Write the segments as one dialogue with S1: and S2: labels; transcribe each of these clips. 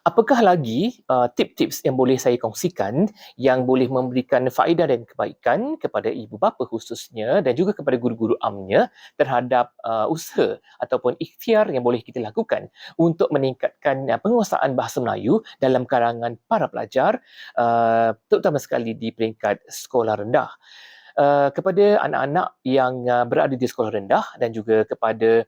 S1: Apakah lagi tips-tips yang boleh saya kongsikan yang boleh memberikan faedah dan kebaikan kepada ibu bapa khususnya dan juga kepada guru-guru amnya terhadap usaha ataupun ikhtiar yang boleh kita lakukan untuk meningkatkan penguasaan bahasa Melayu dalam kalangan para pelajar, terutama sekali di peringkat sekolah rendah. Kepada anak-anak yang berada di sekolah rendah dan juga kepada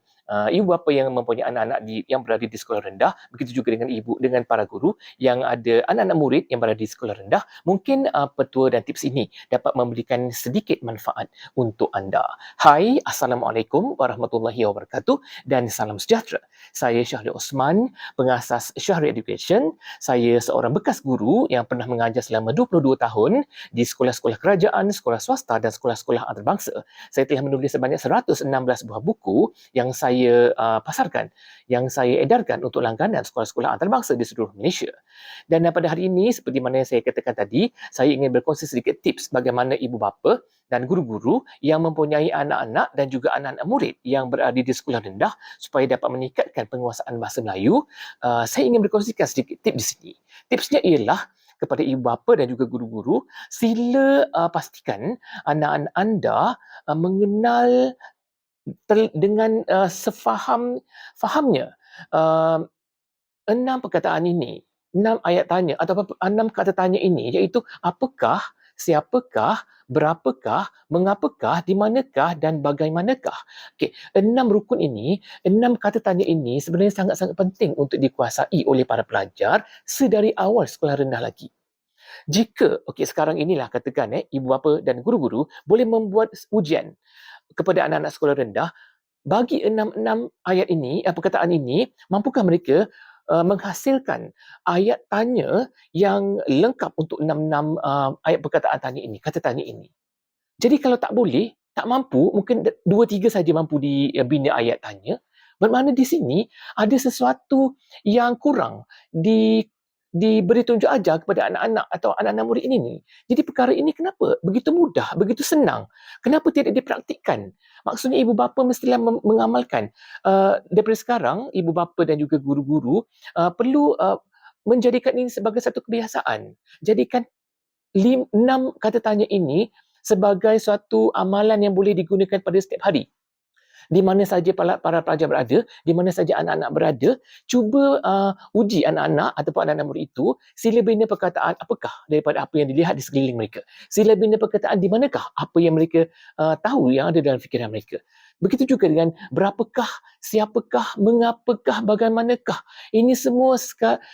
S1: ibu bapa yang mempunyai anak-anak yang berada di sekolah rendah, begitu juga dengan dengan para guru yang ada anak-anak murid yang berada di sekolah rendah, mungkin petua dan tips ini dapat memberikan sedikit manfaat untuk anda. Hai, Assalamualaikum warahmatullahi wabarakatuh dan salam sejahtera. Saya Syahri Osman, pengasas Syahri Education. Saya seorang bekas guru yang pernah mengajar selama 22 tahun di sekolah-sekolah kerajaan, sekolah swasta dan sekolah-sekolah antarabangsa. Saya telah menulis sebanyak 116 buah buku yang saya pasarkan, yang saya edarkan untuk langganan sekolah-sekolah antarabangsa di seluruh Malaysia. Dan pada hari ini, seperti mana saya katakan tadi, saya ingin berkongsi sedikit tips bagaimana ibu bapa dan guru-guru yang mempunyai anak-anak dan juga anak-anak murid yang berada di sekolah rendah supaya dapat meningkatkan penguasaan bahasa Melayu. Saya ingin berkongsikan sedikit tips di sini. Tipsnya ialah kepada ibu bapa dan juga guru-guru, sila pastikan anak-anak anda mengenal dengan fahamnya uh, 6 perkataan ini, 6 ayat tanya ataupun 6 kata tanya ini, iaitu apakah, siapakah, berapakah, mengapakah, di manakah dan bagaimanakah. Okey, 6 rukun ini, 6 kata tanya ini sebenarnya sangat-sangat penting untuk dikuasai oleh para pelajar sedari awal sekolah rendah lagi. Jika, okey sekarang inilah katakan ibu bapa dan guru-guru boleh membuat ujian kepada anak-anak sekolah rendah, bagi enam ayat ini, perkataan ini, mampukah mereka menghasilkan ayat tanya yang lengkap untuk enam ayat perkataan tanya ini, kata tanya ini. Jadi kalau tak boleh, tak mampu, mungkin 2-3 saja mampu dibina ayat tanya, bermakna di sini ada sesuatu yang kurang diberi tunjuk ajar kepada anak-anak atau anak-anak murid ini ni. Jadi perkara ini kenapa begitu mudah, begitu senang? Kenapa tidak dipraktikkan? Maksudnya ibu bapa mestilah mengamalkan. Daripada sekarang, ibu bapa dan juga guru-guru perlu menjadikan ini sebagai satu kebiasaan. Jadikan 6 kata tanya ini sebagai suatu amalan yang boleh digunakan pada setiap hari. Di mana saja para pelajar berada, di mana saja anak-anak berada, cuba uji anak-anak ataupun anak-anak murid itu, sila bina perkataan apakah daripada apa yang dilihat di sekeliling mereka. Sila bina perkataan di manakah apa yang mereka tahu yang ada dalam fikiran mereka. Begitu juga dengan berapakah, siapakah, mengapakah, bagaimanakah. Ini semua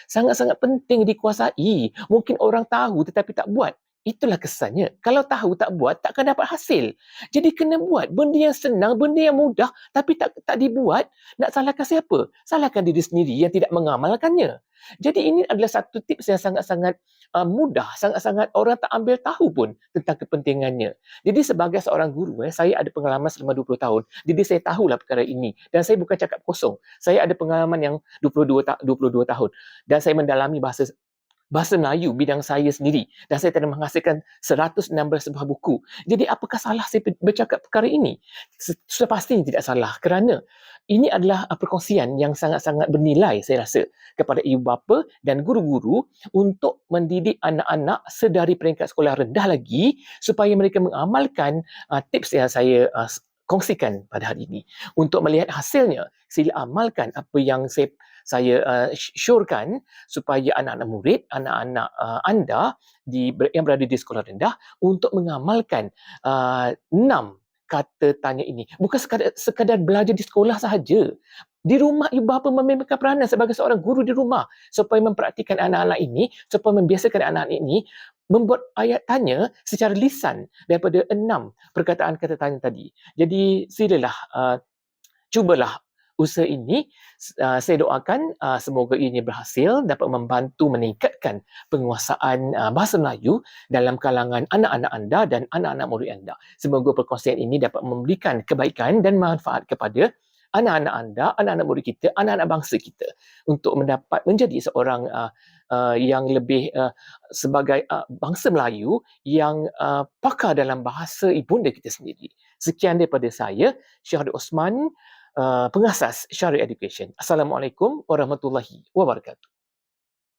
S1: sangat-sangat penting dikuasai. Mungkin orang tahu tetapi tak buat. Itulah kesannya. Kalau tahu tak buat, takkan dapat hasil. Jadi kena buat. Benda yang senang, benda yang mudah, tapi tak dibuat, nak salahkan siapa? Salahkan diri sendiri yang tidak mengamalkannya. Jadi ini adalah satu tips yang sangat-sangat mudah, sangat-sangat orang tak ambil tahu pun tentang kepentingannya. Jadi sebagai seorang guru, saya ada pengalaman selama 20 tahun. Jadi saya tahulah perkara ini. Dan saya bukan cakap kosong. Saya ada pengalaman yang 22 tahun. Dan saya mendalami bahasa Melayu bidang saya sendiri dan saya telah menghasilkan 116 sebuah buku. Jadi apakah salah saya bercakap perkara ini? Sudah pasti tidak salah kerana ini adalah perkongsian yang sangat-sangat bernilai saya rasa kepada ibu bapa dan guru-guru untuk mendidik anak-anak sedari peringkat sekolah rendah lagi supaya mereka mengamalkan tips yang saya kongsikan pada hari ini. Untuk melihat hasilnya, sila amalkan apa yang saya syorkan supaya anak-anak murid, anak-anak anda yang berada di sekolah rendah untuk mengamalkan 6 kata tanya ini. Bukan sekadar belajar di sekolah sahaja. Di rumah ibu bapa memainkan peranan sebagai seorang guru di rumah supaya mempraktikkan anak-anak ini, supaya membiasakan anak-anak ini membuat ayat tanya secara lisan daripada 6 perkataan kata tanya tadi. Jadi silalah cubalah usaha ini. Saya doakan semoga ini berhasil dapat membantu meningkatkan penguasaan bahasa Melayu dalam kalangan anak-anak anda dan anak-anak murid anda. Semoga perkongsian ini dapat memberikan kebaikan dan manfaat kepada anak-anak anda, anak-anak murid kita, anak-anak bangsa kita untuk mendapat menjadi seorang yang lebih sebagai bangsa Melayu yang pakar dalam bahasa ibunda kita sendiri. Sekian daripada saya, Syahri Osman, pengasas Syahri Education. Assalamualaikum warahmatullahi wabarakatuh.